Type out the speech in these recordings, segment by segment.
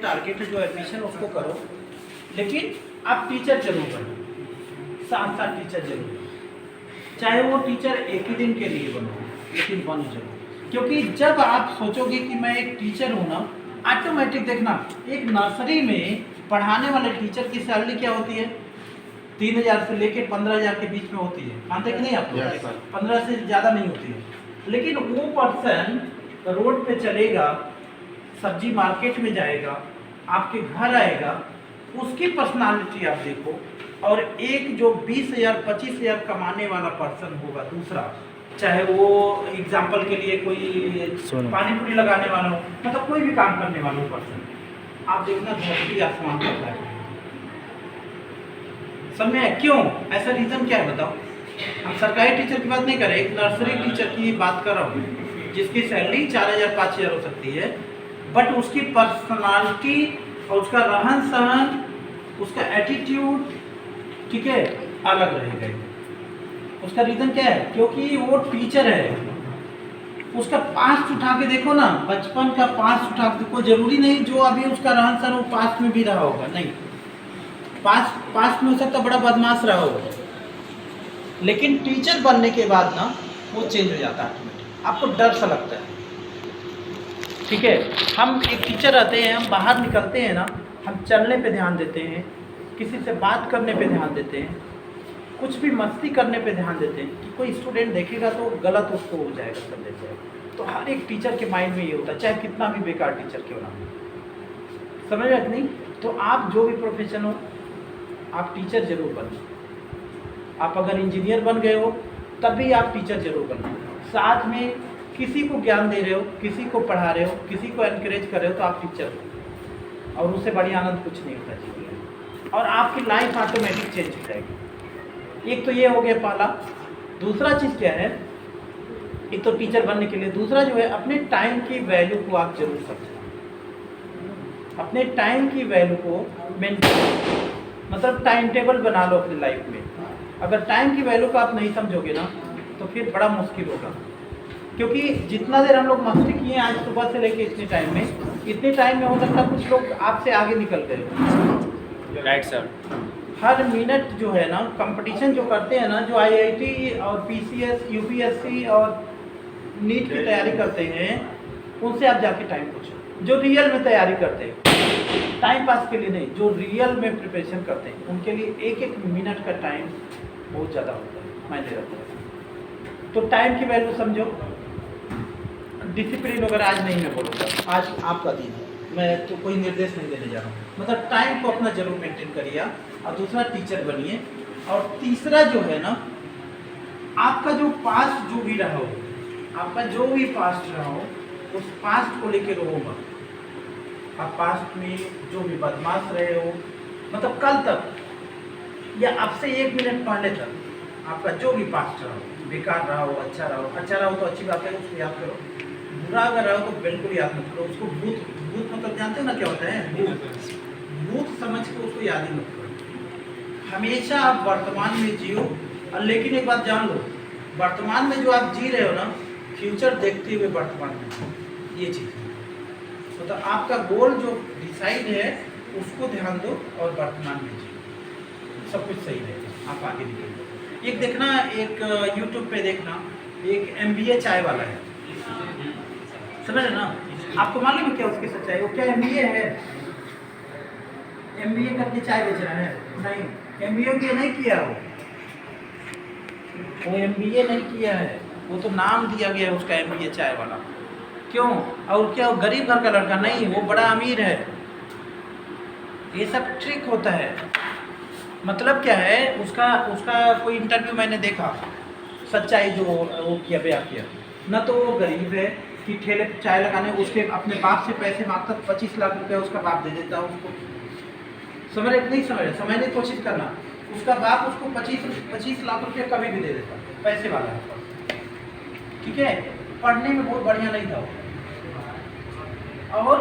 Target है, जो ambition उसको करो, लेकिन आप टीचर जरूर बनो, साथ साथ टीचर जरूर बनो। चाहे वो टीचर एक ही दिन के लिए बनो, लेकिन बनो जरूर। क्योंकि जब आप सोचोगे कि मैं एक टीचर हूँ ना, ऑटोमेटिक देखना, एक नर्सरी में पढ़ाने वाले टीचर की सैलरी क्या होती है? 3,000 से लेके 15,000 के बीच में होती है। मानते कि नहीं आप लोग? 15 से ज़्यादा नहीं होती है। लेकिन वो पर्सन रोड पे चलेगा, सब्जी मार्केट में जाएगा, आपके घर आएगा, उसकी पर्सनालिटी आप देखो, और एक जो 20,000 25,000 कमाने वाला पर्सन होगा दूसरा, चाहे वो एग्जाम्पल के लिए कोई पानी पूरी लगाने वाला हो, मतलब कोई भी काम करने वाला हो पर्सन, आप देखना धरती आसमान का है। समझ में? क्यों ऐसा? रीज़न क्या है बताओ? हम सरकारी टीचर की बात नहीं कर रहे, एक नर्सरी टीचर की बात कर रहा हूँ, जिसकी सैलरी 4,000 5,000 हो सकती है, बट उसकी पर्सनालिटी और उसका रहन सहन, उसका एटीट्यूड, ठीक है, अलग रहेगा। उसका रीज़न क्या है? क्योंकि वो टीचर है। उसका पास्ट उठा के देखो ना, बचपन का पास्ट उठा के देखो, जरूरी नहीं जो अभी उसका रहन सहन वो पास्ट में भी रहा होगा, नहीं, पास्ट में हो सकता बड़ा बदमाश रहा होगा, लेकिन टीचर बनने के बाद ना वो चेंज हो जाता है ऑटोमेटिक। आपको डर सा लगता है, ठीक है? हम एक टीचर रहते हैं, हम बाहर निकलते हैं ना, हम चलने पे ध्यान देते हैं, किसी से बात करने पे ध्यान देते हैं, कुछ भी मस्ती करने पे ध्यान देते हैं कि कोई स्टूडेंट देखेगा तो गलत उसको हो जाएगा, संदेश जाएगा। तो हर एक टीचर के माइंड में ये होता है, चाहे कितना भी बेकार टीचर क्यों ना हो। समझ रहे नहीं? तो आप जो भी प्रोफेशन हो, आप टीचर जरूर बनो। आप अगर इंजीनियर बन गए हो तब भी आप टीचर जरूर बनो। साथ में किसी को ज्ञान दे रहे हो, किसी को पढ़ा रहे हो, किसी को एनकरेज कर रहे हो, तो आप टीचर हो। और उससे बड़ी आनंद कुछ नहीं होता जीवन में, और आपकी लाइफ ऑटोमेटिक चेंज हो जाएगी। एक तो ये हो गया पहला। दूसरा चीज़ क्या है? एक तो टीचर बनने के लिए, दूसरा जो है अपने टाइम की वैल्यू को आप जरूर समझें। अपने टाइम की वैल्यू को मेंटेन, मतलब टाइम टेबल बना लो अपनी लाइफ में। अगर टाइम की वैल्यू को आप नहीं समझोगे ना, तो फिर बड़ा मुश्किल होगा। क्योंकि जितना देर हम लोग मस्ती किए आज सुबह से लेके इतने टाइम में हो सकता है कुछ लोग आपसे आगे निकल गए। Right sir. हर मिनट जो है ना, कंपटीशन जो करते हैं ना, जो आईआईटी और पीसीएस, यूपीएससी और नीट की तैयारी करते हैं, उनसे आप जाके टाइम पूछो। जो रियल में तैयारी करते हैं, टाइम पास के लिए नहीं, जो रियल में प्रिपरेशन करते हैं, उनके लिए एक एक मिनट का टाइम बहुत ज़्यादा होता है, मायने रखता है। तो टाइम की वैल्यू समझो। डिसिप्लिन वगैरह आज नहीं मैं बोलूँगा, आज आपका दिन है, मैं तो कोई निर्देश नहीं देने जा रहा हूँ। मतलब टाइम को अपना जरूर मेंटेन करिए, और दूसरा टीचर बनिए। और तीसरा जो है ना, आपका जो पास्ट जो भी रहा हो, आपका जो भी पास्ट रहा हो, उस पास्ट को लेके रो मत। आप पास्ट में जो भी बदमाश रहे हो, मतलब कल तक या अब से 1 मिनट पहले तक, आपका जो भी पास्ट रहा हो, बेकार रहा हो, अच्छा रहा हो तो अच्छी बात है, उसको याद करो। बुरा अगर रहा हो तो बिल्कुल याद मत करो उसको। भूत मतलब जानते हो ना क्या होता है? भूत समझ के उसको याद ही मत करो। हमेशा आप वर्तमान में जियो। और लेकिन एक बात जान लो, वर्तमान में जो आप जी रहे हो ना, फ्यूचर देखते हुए वर्तमान में जियो, ये चीज़ है। मतलब आपका गोल जो डिसाइड है उसको ध्यान दो और वर्तमान में जियो, सब कुछ सही रहेगा, आप आगे निकलेंगे। एक देखना, एक यूट्यूब पे देखना, एक MBA चाय वाला है, समझ ना? आपको मालूम है क्या उसकी सच्चाई? वो क्या MBA है? MBA करके चाय बेच रहा है? नहीं, MBA नहीं किया वो MBA नहीं किया है, वो तो नाम दिया गया है उसका MBA चाय वाला। क्यों? और क्या वो गरीब घर का लड़का नहीं, वो बड़ा अमीर है। ये सब ट्रिक होता है। मतलब क्या है उसका कोई इंटरव्यू मैंने देखा, सच्चाई जो वो किया, बयान किया ना, तो वो गरीब है कि ठेले पे चाय लगाने, उसके अपने बाप से पैसे मांगता, 25 लाख रुपया उसका बाप दे देता है उसको। समझ नहीं समझने की कोशिश करना। उसका बाप उसको 25 लाख रुपया कभी भी दे देता, पैसे वाला है, ठीक है? पढ़ने में बहुत बढ़िया नहीं था वो। और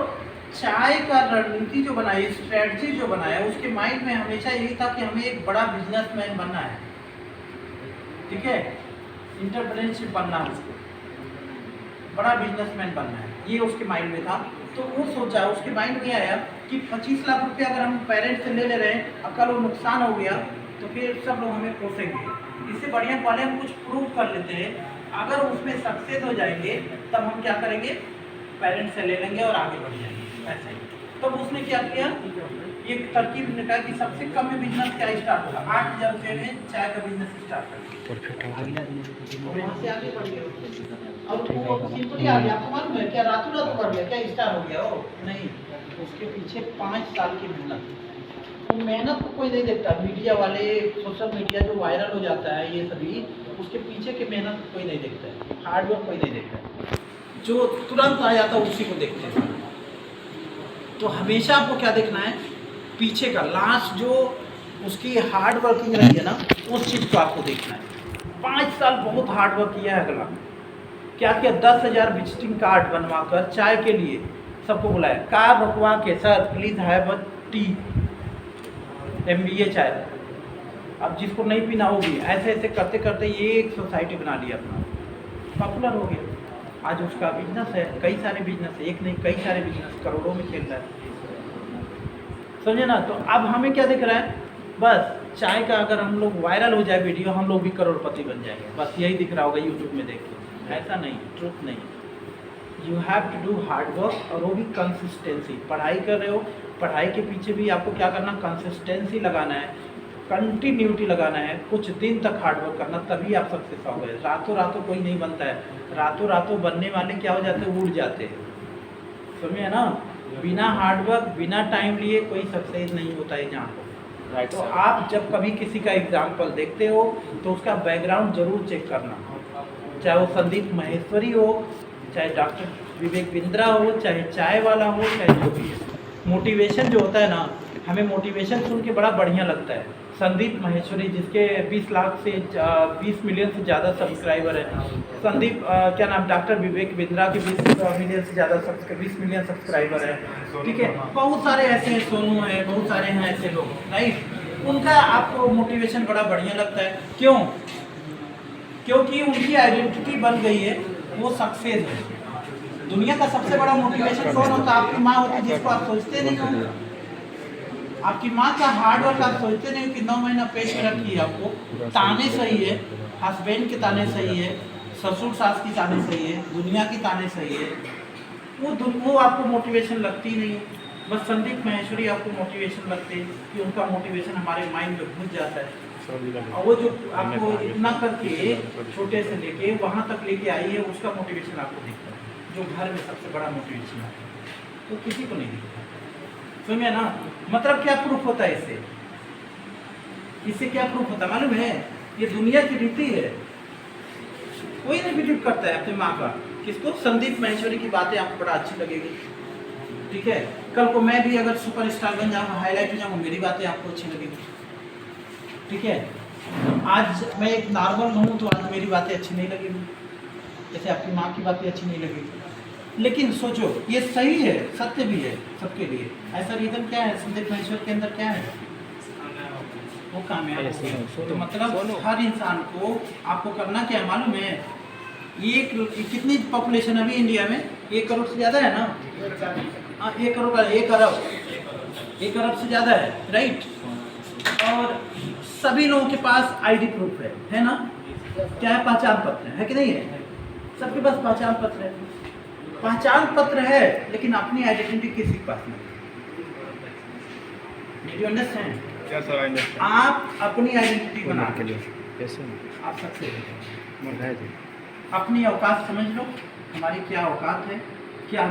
चाय का रणनीति जो बनाई, स्ट्रेटजी जो बनाया, उसके माइंड में हमेशा यही था कि हमें एक बड़ा बिजनेसमैन बनना है, ठीक है? इंटरप्रेन्योरशिप बनना है उसको, बड़ा बिजनेसमैन बनना है, ये उसके माइंड में था। तो वो सोचा, उसके माइंड में आया कि 25 लाख रुपया अगर हम पेरेंट्स से ले रहे हैं और कल वो नुकसान हो गया तो फिर सब लोग हमें कोसेंगे। इससे बढ़िया पहले हम कुछ प्रूव कर लेते हैं, अगर उसमें सक्सेस हो जाएंगे तब हम क्या करेंगे, पेरेंट्स से ले लेंगे और आगे बढ़ जाएंगे ऐसे ही। तब उसने क्या किया, ये तरकीब निकाला कि सबसे कम में बिजनेस क्या स्टार्ट होगा, 8,000 रुपये में चाय का बिजनेस स्टार्ट कर वहाँ से आगे बढ़ गया और वो सिंपली आ गया। आपको मालूम है क्या, रातों रात बढ़ गया क्या, स्टार्ट हो गया हो नहीं, उसके पीछे 5 साल की मेहनत। तो मेहनत को कोई नहीं देखता, मीडिया वाले, सोशल मीडिया जो वायरल हो जाता है ये सभी, उसके पीछे की मेहनत को कोई नहीं देखता है, हार्डवर्क कोई नहीं देखता है, जो तुरंत आ जाता है उसी को देखते हैं। तो हमेशा आपको क्या देखना है, पीछे का लास्ट जो उसकी हार्ड वर्किंग रही है ना, उस चीज़ को आपको देखना है। 5 साल बहुत हार्ड वर्क किया है अगला, क्या किया, 10,000 विजिटिंग कार्ड बनवा कर चाय के लिए सबको बुलाया, कार रुकवा के, sir please have a T, MBA चाय, अब जिसको नहीं पीना होगी, ऐसे ऐसे करते करते ये एक सोसाइटी बना लिया अपना, पॉपुलर हो गया। आज उसका बिजनेस है, कई सारे बिजनेस है, एक नहीं कई सारे बिजनेस, करोड़ों में खेल रहा है, समझे ना। तो अब हमें क्या दिख रहा है, बस चाय का अगर हम लोग वायरल हो जाए वीडियो, हम लोग भी करोड़पति बन जाएंगे, बस यही दिख रहा होगा यूट्यूब में देख के। ऐसा नहीं, ट्रुथ नहीं, you have to do hard work, और वो भी कंसिस्टेंसी। पढ़ाई कर रहे हो, पढ़ाई के पीछे भी आपको क्या करना, कंसिस्टेंसी लगाना है, कंटिन्यूटी लगाना है, कुछ दिन तक हार्डवर्क करना, तभी आप सक्सेस हो गए। रातों रातों कोई नहीं बनता है, रातों रातों बनने वाले क्या हो जाते हैं, उड़ जाते हैं, समझे ना। बिना हार्डवर्क, बिना टाइम लिए कोई सक्सेस नहीं होता है जहाँ पर। तो आप जब कभी किसी का एग्जाम्पल देखते हो तो उसका बैकग्राउंड जरूर चेक करना, चाहे वो संदीप माहेश्वरी हो, चाहे डॉक्टर विवेक बिंद्रा हो, चाहे चाय वाला हो, चाहे जो भी है। मोटिवेशन जो होता है ना, हमें मोटिवेशन सुन के बड़ा बढ़िया लगता है। संदीप माहेश्वरी जिसके 20 लाख से 20 मिलियन से ज़्यादा सब्सक्राइबर है, संदीप क्या नाम, डॉक्टर विवेक बिंद्रा के 20 मिलियन से ज़्यादा 20 मिलियन सब्सक्राइबर है, ठीक है। बहुत सारे ऐसे हैं, सोनू है, बहुत सारे हैं ऐसे लोग, राइट। उनका आपको मोटिवेशन बड़ा बढ़िया लगता है, क्यों, क्योंकि उनकी आइडेंटिटी बन गई है, वो सक्सेस है। दुनिया का सबसे बड़ा मोटिवेशन कौन होता है, आपकी माँ होती है, जिसको आप सोचते नहीं हो। आपकी माँ का हार्ड वर्क आप सोचते नहीं हो कि 9 महीना पेट में रखी है, आपको ताने सही है, हस्बैंड के ताने सही है, ससुर सास की ताने सही है, दुनिया की ताने सही है, वो आपको मोटिवेशन लगती नहीं है। बस संदीप माहेश्वरी आपको मोटिवेशन लगते हैं कि उनका मोटिवेशन हमारे माइंड में घुस जाता है, और वो जो आपको इतना करके छोटे से लेके वहाँ तक लेके आई है, उसका मोटिवेशन आपको दिखता है, जो घर में सबसे बड़ा मोटिवेशन है, तो किसी को नहीं दिखता। सुनिए ना, मतलब क्या प्रूफ होता है इससे, इससे क्या प्रूफ होता है मालूम है, ये दुनिया की रीति है। कोई नहीं बिलीव करता है अपनी माँ का, किसको, संदीप माहेश्वरी की बातें आपको बड़ा अच्छी लगेगी, ठीक है। कल को मैं भी अगर सुपरस्टार बन जाऊँगा, हाईलाइट हो जाऊँगा, मेरी बातें आपको अच्छी लगेगी, ठीक है। आज मैं एक नॉर्मल हूँ तो आज मेरी बातें अच्छी नहीं लगेगी, जैसे आपकी माँ की बातें अच्छी नहीं लगेगी। लेकिन सोचो, ये सही है, सत्य भी है सबके लिए। ऐसा रीजन क्या है, संदीप माहेश्वरी के अंदर क्या है, वो कामयाब है। तो मतलब हर इंसान को आपको करना क्या है मालूम है, एक कितनी पॉपुलेशन है अभी इंडिया में, 1 करोड़ से ज़्यादा है ना, 1 करोड़ का 1 अरब से ज़्यादा है, राइट। और सभी लोगों के पास ID प्रूफ है ना, क्या है, पहचान पत्र है कि नहीं है, सबके पास पहचान पत्र है। पहचान पत्र है लेकिन अपनी आइडेंटिटी किसी के पास नहीं। Did you understand? क्या सर, आप अपनी आइडेंटिटी बना के कैसे आप सक्सेस, अपनी औकात समझ लो, हमारी क्या औकात है,